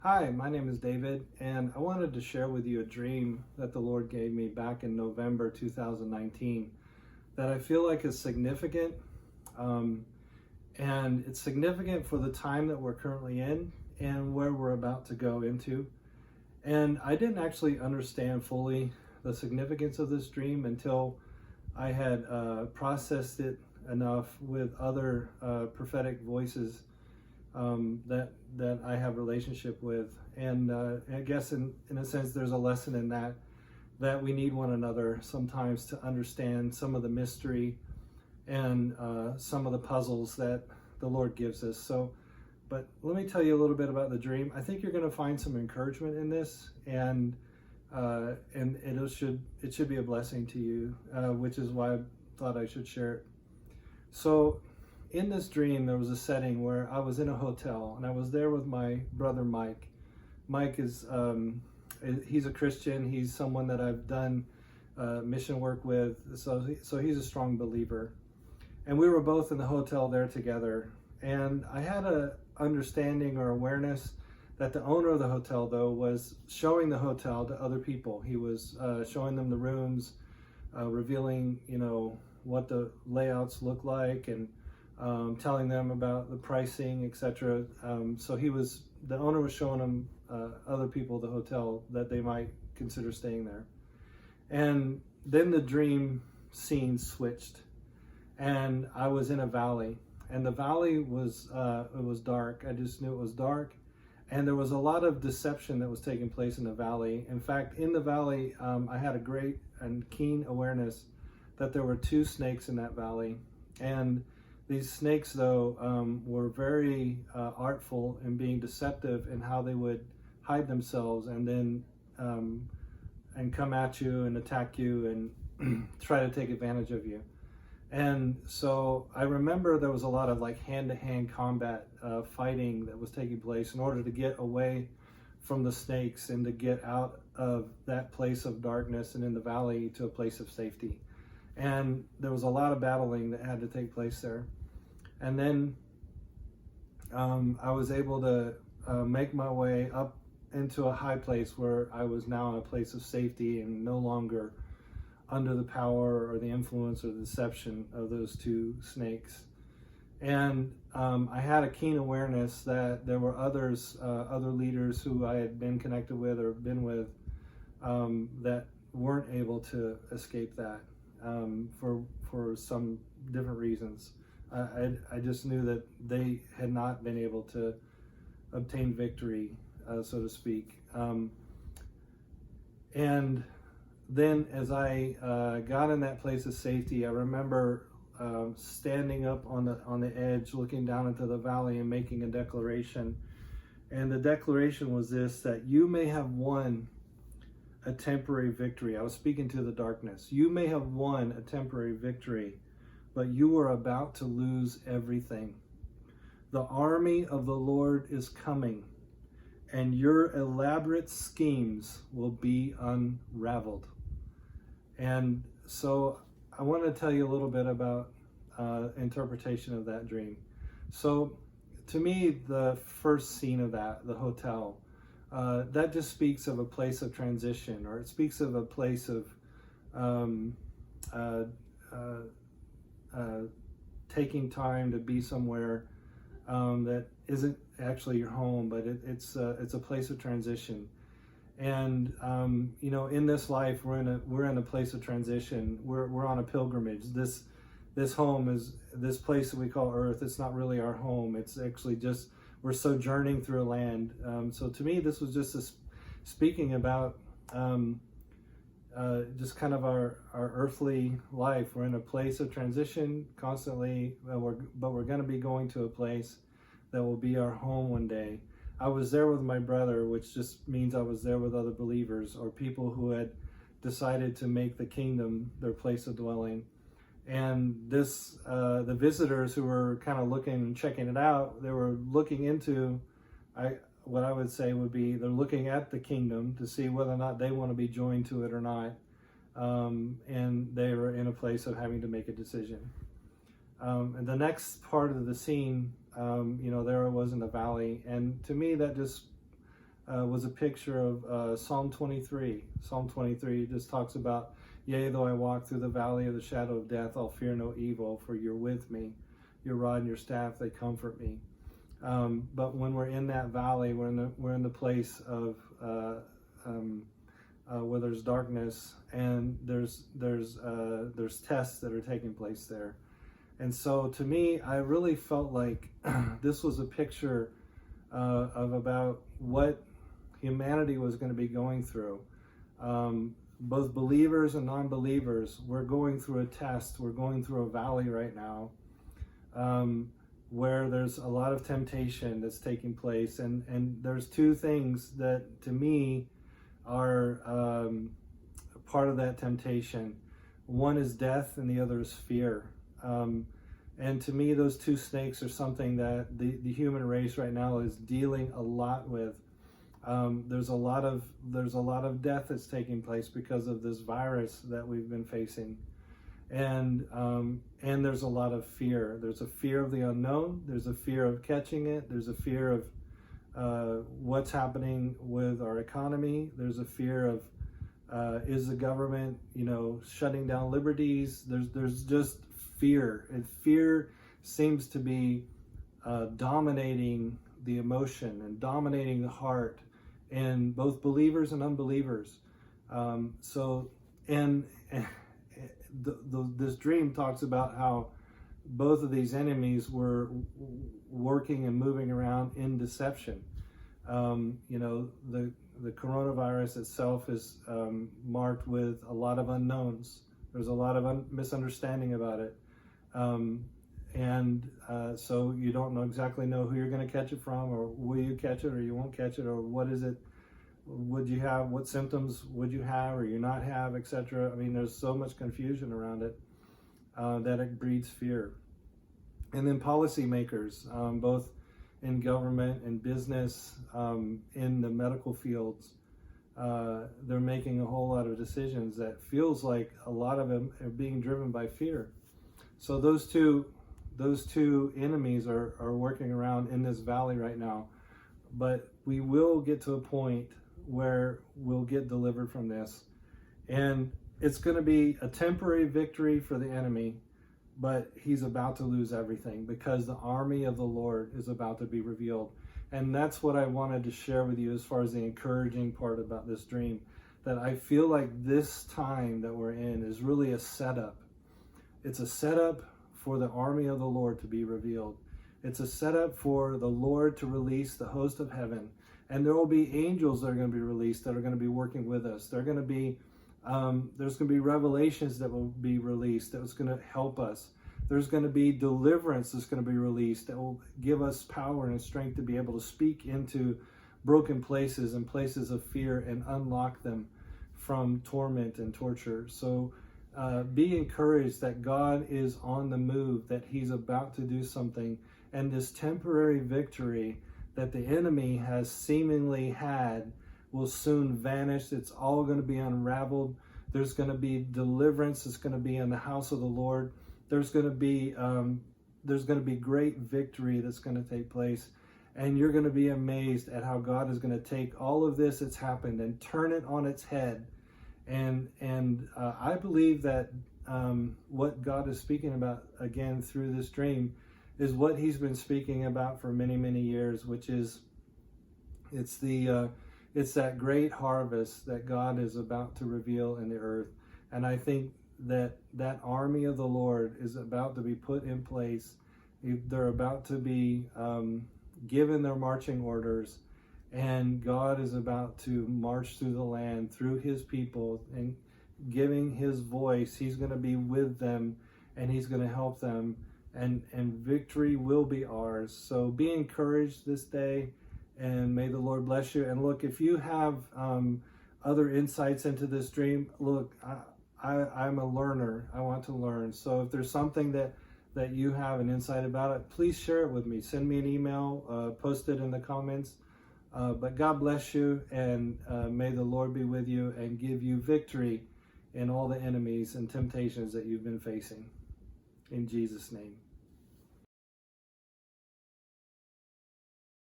Hi, my name is David, and I wanted to share with you a dream that the Lord gave me back in November 2019 that I feel like is significant. Um, and it's significant for the time that we're currently in and where we're about to go into. And I didn't actually understand fully the significance of this dream until I had processed it enough with other prophetic voices that I have a relationship with. And I guess in a sense, there's a lesson in that we need one another sometimes to understand some of the mystery and some of the puzzles that the Lord gives us. But let me tell you a little bit about the dream. I think you're going to find some encouragement in this, and it should be a blessing to you, which is why I thought I should share it. So in this dream, there was a setting where I was in a hotel and I was there with my brother Mike. Mike is he's a Christian. He's someone that I've done mission work with, so he's a strong believer. And we were both in the hotel there together. And I had a understanding or awareness that the owner of the hotel, though, was showing the hotel to other people. He was showing them the rooms, revealing, what the layouts look like, and telling them about the pricing, etc. So the owner was showing them other people at the hotel that they might consider staying there. And then the dream scene switched, and I was in a valley, and the valley was it was dark. I just knew it was dark, and there was a lot of deception that was taking place in the valley. In fact, in the valley, I had a great and keen awareness that there were two snakes in that valley, and these snakes, though, were very artful in being deceptive in how they would hide themselves and then and come at you and attack you and try to take advantage of you. And so I remember there was a lot of like hand-to-hand combat fighting that was taking place in order to get away from the snakes and to get out of that place of darkness and in the valley to a place of safety. And there was a lot of battling that had to take place there. And then I was able to make my way up into a high place where I was now in a place of safety and no longer under the power or the influence or the deception of those two snakes. And I had a keen awareness that there were other leaders who I had been connected with or been with that weren't able to escape that for some different reasons. I just knew that they had not been able to obtain victory, so to speak. And then as I got in that place of safety, I remember standing up on the edge, looking down into the valley and making a declaration. And the declaration was this: that you may have won a temporary victory. I was speaking to the darkness. You may have won a temporary victory, but you are about to lose everything. The army of the Lord is coming, and your elaborate schemes will be unraveled. And so I want to tell you a little bit about interpretation of that dream. So to me, the first scene of that, the hotel, that just speaks of a place of transition, or it speaks of a place of taking time to be somewhere that isn't actually your home, but it's a place of transition. And in this life, we're in a place of transition. We're on a pilgrimage. This home is this place that we call Earth. It's not really our home. It's actually just we're sojourning through a land. So to me, this was just speaking about just kind of our earthly life. We're in a place of transition constantly, but we're going to be going to a place that will be our home one day. I was there with my brother, which just means I was there with other believers or people who had decided to make the kingdom their place of dwelling. And the visitors who were kind of looking and checking it out, they were looking into, what I would say would be, they're looking at the kingdom to see whether or not they want to be joined to it or not. And they were in a place of having to make a decision. And the next part of the scene, there I was in the valley. And to me, that just was a picture of Psalm 23. Psalm 23 just talks about, yea, though I walk through the valley of the shadow of death, I'll fear no evil, for you're with me. Your rod and your staff, they comfort me. But when we're in that valley, we're in the place of where there's darkness, and there's tests that are taking place there. And so to me, I really felt like this was a picture of about what humanity was going to be going through. Both believers and non-believers, we're going through a test. We're going through a valley right now, where there's a lot of temptation that's taking place. And there's two things that, to me, are part of that temptation. One is death and the other is fear. And to me, those two snakes are something that the human race right now is dealing a lot with. There's a lot of death that's taking place because of this virus that we've been facing, and there's a lot of fear. There's a fear of the unknown. There's a fear of catching it. There's a fear of what's happening with our economy. There's a fear of is the government, shutting down liberties. There's just fear, and fear seems to be dominating the emotion and dominating the heart in both believers and unbelievers. This dream talks about how both of these enemies were working and moving around in deception. The coronavirus itself is marked with a lot of unknowns. There's a lot of misunderstanding about it. So you don't exactly know who you're going to catch it from, or will you catch it or you won't catch it, or what is it, would you have, what symptoms would you have or you not have, etc. I mean, there's so much confusion around it that it breeds fear. And then policymakers, both in government and business, in the medical fields, they're making a whole lot of decisions that feels like a lot of them are being driven by fear. So those two enemies are working around in this valley right now, but we will get to a point where we'll get delivered from this, and it's going to be a temporary victory for the enemy, but he's about to lose everything because the army of the Lord is about to be revealed. And that's what I wanted to share with you as far as the encouraging part about this dream, that I feel like this time that we're in is really a setup. It's a setup for the army of the Lord to be revealed. It's a setup for the Lord to release the host of heaven. And there will be angels that are going to be released that are going to be working with us. There's going to be revelations that will be released that's going to help us. There's going to be deliverance that's going to be released that will give us power and strength to be able to speak into broken places and places of fear and unlock them from torment and torture. So be encouraged that God is on the move, that he's about to do something, and this temporary victory that the enemy has seemingly had will soon vanish. It's all going to be unraveled. There's going to be deliverance. It's going to be in the house of the Lord. There's going to be great victory that's going to take place, and you're going to be amazed at how God is going to take all of this that's happened and turn it on its head. And I believe that what God is speaking about again through this dream is what he's been speaking about for many, many years, which is it's that great harvest that God is about to reveal in the earth. And I think that army of the Lord is about to be put in place. They're about to be given their marching orders, and God is about to march through the land, through his people, and giving his voice. He's going to be with them, and he's going to help them, and victory will be ours. So be encouraged this day, and may the Lord bless you. And look, if you have other insights into this dream, look, I'm a learner. I want to learn. So if there's something that you have an insight about it, please share it with me. Send me an email, post it in the comments. But God bless you, and may the Lord be with you and give you victory in all the enemies and temptations that you've been facing. In Jesus' name.